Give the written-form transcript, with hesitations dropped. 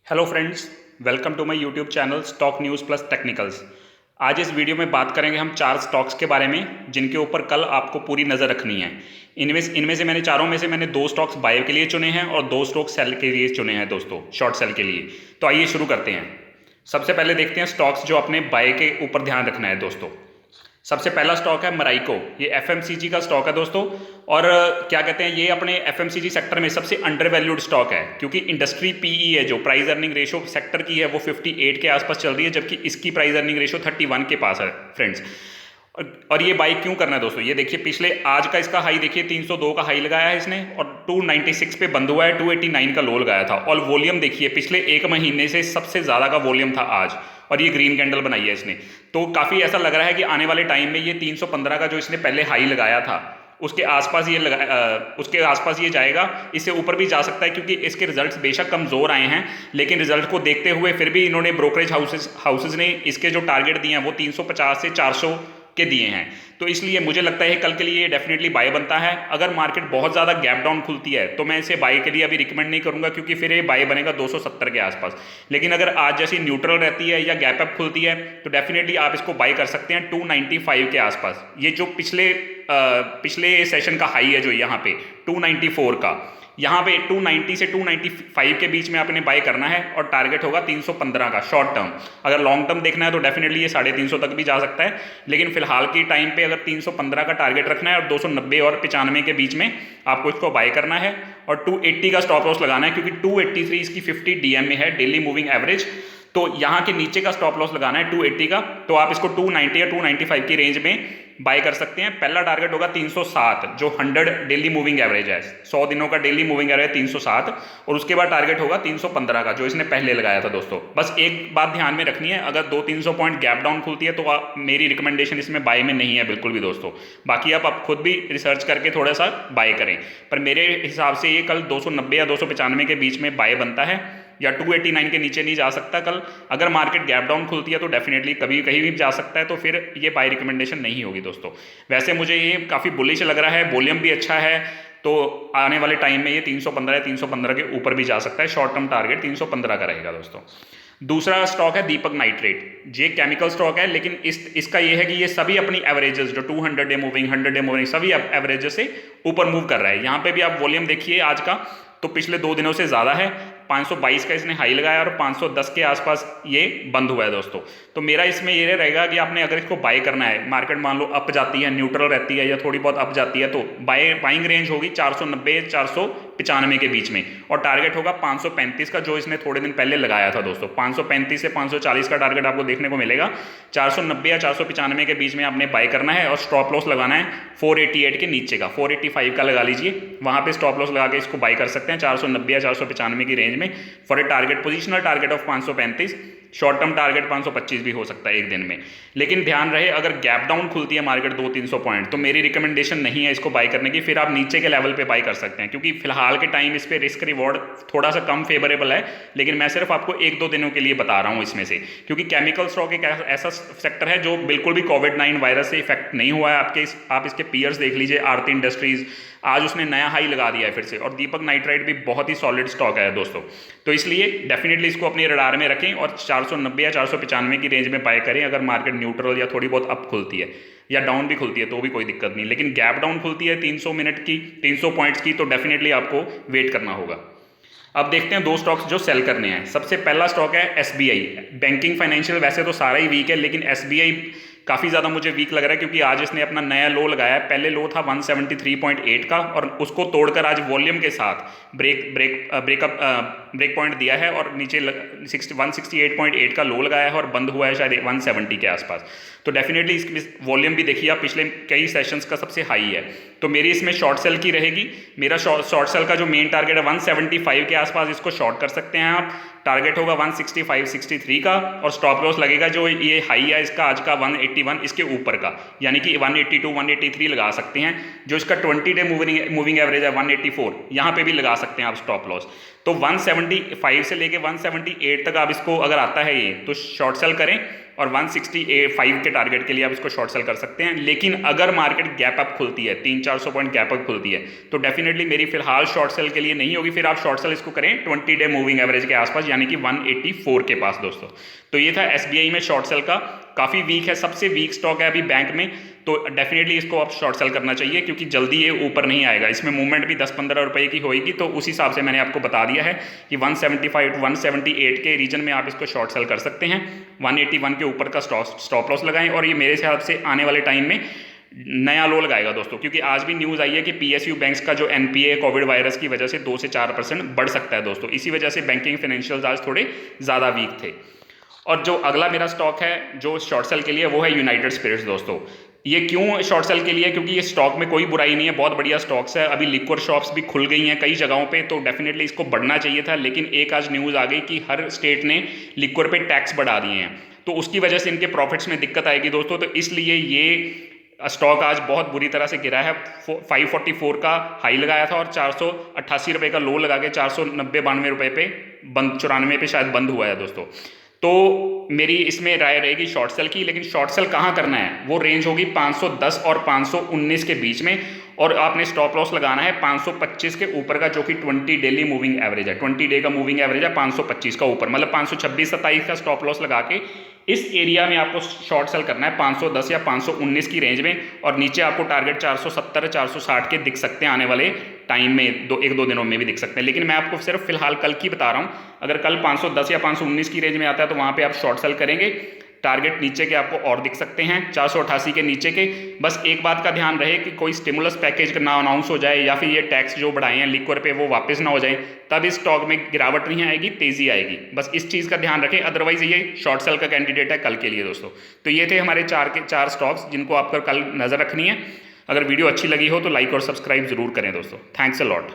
Hello friends, welcome to my YouTube channel stock news plus technicals. आज इस video में बात करेंगे हम 4 स्टॉक्स के बारे में जिनके ऊपर कल आपको पूरी नज़र रखनी है। इनमें से मैंने चारों में से 2 स्टॉक्स बाय के लिए चुने हैं और 2 स्टॉक्स सेल के लिए चुने हैं दोस्तों, शॉर्ट सेल के लिए। तो आइए शुरू करते हैं। सबसे पहले देखते हैं स्टॉक्स जो अपने बाय के ऊपर ध्यान रखना है दोस्तों। सबसे पहला स्टॉक है मराइको। ये एफएमसीजी का स्टॉक है दोस्तों। और क्या कहते हैं, ये अपने एफएमसीजी सेक्टर में सबसे अंडर वैल्यूड स्टॉक है, क्योंकि इंडस्ट्री पीई है जो प्राइस अर्निंग रेशो सेक्टर की है वो 58 के आसपास चल रही है, जबकि इसकी प्राइस अर्निंग रेशो 31 के पास है फ्रेंड्स। और ये बाई क्यों करना है दोस्तों, ये देखिए पिछले आज का इसका हाई देखिए 302 का हाई लगाया है इसने और 296 पे बंद हुआ है, 289 का लो लगाया था। और वॉल्यूम देखिए पिछले एक महीने से सबसे ज़्यादा का वॉल्यूम था आज, और ये ग्रीन कैंडल बनाई है इसने। तो काफ़ी ऐसा लग रहा है कि आने वाले टाइम में ये 315 का जो इसने पहले हाई लगाया था उसके आसपास ये जाएगा, इससे ऊपर भी जा सकता है, क्योंकि इसके रिजल्ट्स बेशक कमज़ोर आए हैं, लेकिन रिजल्ट को देखते हुए फिर भी इन्होंने ब्रोकरेज हाउसेज ने इसके जो टारगेट दिए हैं वो 350 से 400 के दिए हैं। तो इसलिए मुझे लगता है कल के लिए डेफिनेटली बाय बनता है। अगर मार्केट बहुत ज़्यादा गैप डाउन खुलती है तो मैं इसे बाय के लिए अभी रिकमेंड नहीं करूंगा, क्योंकि फिर ये बाय बनेगा 270 के आसपास। लेकिन अगर आज जैसी न्यूट्रल रहती है या गैप अप खुलती है तो डेफिनेटली आप इसको बाय कर सकते हैं 295 के आसपास। ये जो पिछले सेशन का हाई है जो यहाँ पे 294 का, यहाँ पे 290 से 295 के बीच में आपने बाय करना है और टारगेट होगा 315 का शॉर्ट टर्म। अगर लॉन्ग टर्म देखना है तो डेफिनेटली ये 350 तक भी जा सकता है, लेकिन फिलहाल की टाइम पे अगर 315 का टारगेट रखना है और 290 और 95 के बीच में आपको इसको बाय करना है और 280 का स्टॉप लॉस लगाना है, क्योंकि 283 इसकी 50 डीएम में है, डेली मूविंग एवरेज। तो यहाँ के नीचे का स्टॉप लॉस लगाना है 280 का, तो आप इसको 290 या 295 की रेंज में बाय कर सकते हैं। पहला टारगेट होगा 307 जो 100 डेली मूविंग एवरेज है, 100 दिनों का डेली मूविंग एवरेज 307, और उसके बाद टारगेट होगा 315 का जो इसने पहले लगाया था दोस्तों। बस एक बात ध्यान में रखनी है, अगर 200-300 पॉइंट गैप डाउन खुलती है तो मेरी रिकमेंडेशन इसमें बाय में नहीं है बिल्कुल भी दोस्तों। बाकी आप खुद भी रिसर्च करके थोड़ा सा बाय करें, पर मेरे हिसाब से ये कल 290 या 295 के बीच में बाय बनता है, या 289 के नीचे नहीं जा सकता कल। अगर मार्केट गैप डाउन खुलती है तो डेफिनेटली कभी कहीं भी जा सकता है, तो फिर ये बाय रिकमेंडेशन नहीं होगी दोस्तों। वैसे मुझे ये काफ़ी बुलिश लग रहा है, वॉल्यूम भी अच्छा है, तो आने वाले टाइम में ये 315 या 315 के ऊपर भी जा सकता है। शॉर्ट टर्म टारगेट 315 का रहेगा दोस्तों। दूसरा स्टॉक है दीपक नाइट्रेट। ये केमिकल स्टॉक है, लेकिन इसका ये है कि ये सभी अपनी एवरेजेस जो 200 डे मूविंग, 100 डे मूविंग सभी एवरेजेस से ऊपर मूव कर रहा है। यहाँ पे भी आप वॉल्यूम देखिए आज का, तो पिछले 2 दिनों से ज़्यादा है। 522 का इसने हाई लगाया और 510 के आसपास ये बंद हुआ है दोस्तों। तो मेरा इसमें ये रहेगा कि आपने अगर इसको बाय करना है, मार्केट मान लो अप जाती है, न्यूट्रल रहती है या थोड़ी बहुत अप जाती है, तो बाइंग रेंज होगी 490 495 के बीच में, और टारगेट होगा 535 का जो इसने थोड़े दिन पहले लगाया था दोस्तों। 535 से 540 का टारगेट आपको देखने को मिलेगा। 490 या 495 के बीच में आपने बाय करना है और स्टॉप लॉस लगाना है 488 के नीचे का, 485 का लगा लीजिए, वहां पे स्टॉप लॉस लगा के इसको बाय कर सकते हैं 490 या 495 की रेंज में for a target, positional target of 535। Short term target 525 भी हो सकता है एक दिन में। लेकिन ध्यान रहे, अगर गैप डाउन खुलती है मार्केट 200-300 पॉइंट तो मेरी रिकमेंडेशन नहीं है इसको बाय करने की, फिर आप नीचे के लेवल पे बाय कर सकते हैं, क्योंकि फिलहाल के टाइम इस पे रिस्क रिवॉर्ड थोड़ा सा कम फेवरेबल है। लेकिन मैं सिर्फ आपको 1-2 दिनों के लिए बता रहा हूँ इसमें से, क्योंकि केमिकल स्टॉक एक ऐसा सेक्टर है जो बिल्कुल भी कोविड-19 वायरस से इफेक्ट नहीं हुआ है। आप इसके पीयर्स देख लीजिए, आरती इंडस्ट्रीज आज उसने नया हाई लगा दिया है फिर से, और दीपक नाइट्राइट भी बहुत ही सॉलिड स्टॉक है दोस्तों। तो इसलिए डेफिनेटली इसको अपने रडार में रखें और 490 या 495 की रेंज में बाय करें। अगर मार्केट न्यूट्रल या थोड़ी बहुत अप खुलती है या डाउन भी खुलती है तो भी कोई दिक्कत नहीं, लेकिन गैप डाउन खुलती है 300 मिनट की, 300 पॉइंट्स की, तो डेफिनेटली आपको वेट करना होगा। अब देखते हैं 2 स्टॉक्स जो सेल करने हैं। सबसे पहला स्टॉक है एसबीआई। बैंकिंग फाइनेंशियल वैसे तो सारा ही वीक है, लेकिन एसबीआई काफ़ी ज़्यादा मुझे वीक लग रहा है, क्योंकि आज इसने अपना नया लो लगाया है। पहले लो था 173.8 का, और उसको तोड़कर आज वॉल्यूम के साथ ब्रेक पॉइंट दिया है और नीचे 168.8 का लो लगाया है और बंद हुआ है शायद 170 के आसपास। तो डेफिनेटली इसकी वॉल्यूम भी देखिए आप, पिछले कई सेशंस का सबसे हाई है। तो मेरी इसमें शॉर्ट सेल की रहेगी। मेरा शॉर्ट सेल का जो मेन टारगेट है 175 के आसपास, इसको शॉर्ट कर सकते हैं आप। टारगेट होगा 165-63 का, और स्टॉप लॉस लगेगा जो ये हाई है इसका आज का 181, इसके ऊपर का, यानी कि 182-183 लगा सकते हैं। जो इसका 20 डे मूविंग एवरेज है 184, यहाँ पे भी लगा सकते हैं आप स्टॉप लॉस। तो 175 से लेके 178 तक आप इसको अगर आता है ये तो शॉर्ट सेल करें, और 165 के टारगेट के लिए आप इसको शॉर्ट सेल कर सकते हैं। लेकिन अगर मार्केट गैप अप खुलती है, 300-400 पॉइंट गैप अप खुलती है, तो डेफिनेटली मेरी फिलहाल शॉर्ट सेल के लिए नहीं होगी। फिर आप शॉर्ट सेल इसको करें 20 डे मूविंग एवरेज के आसपास, यानी कि 184 के पास दोस्तों। तो ये था SBI में शॉर्ट सेल का, काफ़ी वीक है, सबसे वीक स्टॉक है अभी बैंक में, तो डेफिनेटली इसको आप शॉर्ट सेल करना चाहिए क्योंकि जल्दी ये ऊपर नहीं आएगा। इसमें मूवमेंट भी 10-15 रुपए की होएगी, तो उस हिसाब से मैंने आपको बता दिया है कि 175 to 178 के रीजन में आप इसको शॉर्ट सेल कर सकते हैं। 181 के ऊपर का स्टॉप लॉस लगाएं, और ये मेरे हिसाब से आने वाले टाइम में नया लो लगाएगा दोस्तों, क्योंकि आज भी न्यूज़ आई है कि PSU बैंक्स का जो NPA कोविड वायरस की वजह से 2 से 4% बढ़ सकता है दोस्तों। इसी वजह से बैंकिंग फाइनेंशियल्स आज थोड़े ज़्यादा वीक थे। और जो अगला मेरा स्टॉक है जो शॉर्ट सेल के लिए, वो है यूनाइटेड स्पिरिट्स दोस्तों। ये क्यों शॉर्ट सेल के लिए? क्योंकि ये स्टॉक में कोई बुराई नहीं है, बहुत बढ़िया स्टॉक्स है। अभी लिक्विड शॉप्स भी खुल गई हैं कई जगहों पे, तो डेफिनेटली इसको बढ़ना चाहिए था। लेकिन एक आज न्यूज़ आ गई कि हर स्टेट ने लिक्विड पे टैक्स बढ़ा दिए हैं, तो उसकी वजह से इनके प्रॉफिट्स में दिक्कत आएगी दोस्तों। तो इसलिए ये स्टॉक आज बहुत बुरी तरह से गिरा है। 544 का हाई लगाया था और 488 रुपये का लो लगा के 490-92 रुपये पे बंद, 94 पे शायद बंद हुआ है दोस्तों। तो मेरी इसमें राय रहेगी शॉर्ट सेल की। लेकिन शॉर्ट सेल कहाँ करना है? वो रेंज होगी 510 और 519 के बीच में, और आपने स्टॉप लॉस लगाना है 525 के ऊपर का, जो कि 20 डेली मूविंग एवरेज है। 20 डे का मूविंग एवरेज है 525 का ऊपर, मतलब 526-27 का स्टॉप लॉस लगा के इस एरिया में आपको शॉर्ट सेल करना है 510 या 519 की रेंज में। और नीचे आपको टारगेट 470-460 के दिख सकते हैं आने वाले टाइम में, 1-2 दिनों में भी दिख सकते हैं। लेकिन मैं आपको सिर्फ फिलहाल कल की बता रहा हूँ। अगर कल 510 या 519 की रेंज में आता है तो वहाँ पे आप शॉर्ट सेल करेंगे। टारगेट नीचे के आपको और दिख सकते हैं, 488 के नीचे के। बस एक बात का ध्यान रहे कि कोई स्टिमुलस पैकेज ना अनाउंस हो जाए, या फिर ये टैक्स जो बढ़ाए हैं लिक्विड पे वो वापस ना हो जाए, तब इस स्टॉक में गिरावट नहीं आएगी, तेजी आएगी। बस इस चीज़ का ध्यान रखें, अदरवाइज ये शॉर्ट सेल का कैंडिडेट है कल के लिए दोस्तों। तो ये थे हमारे 4 स्टॉक्स जिनको आपको कल नज़र रखनी है। अगर वीडियो अच्छी लगी हो तो लाइक और सब्सक्राइब जरूर करें दोस्तों। Thanks a lot.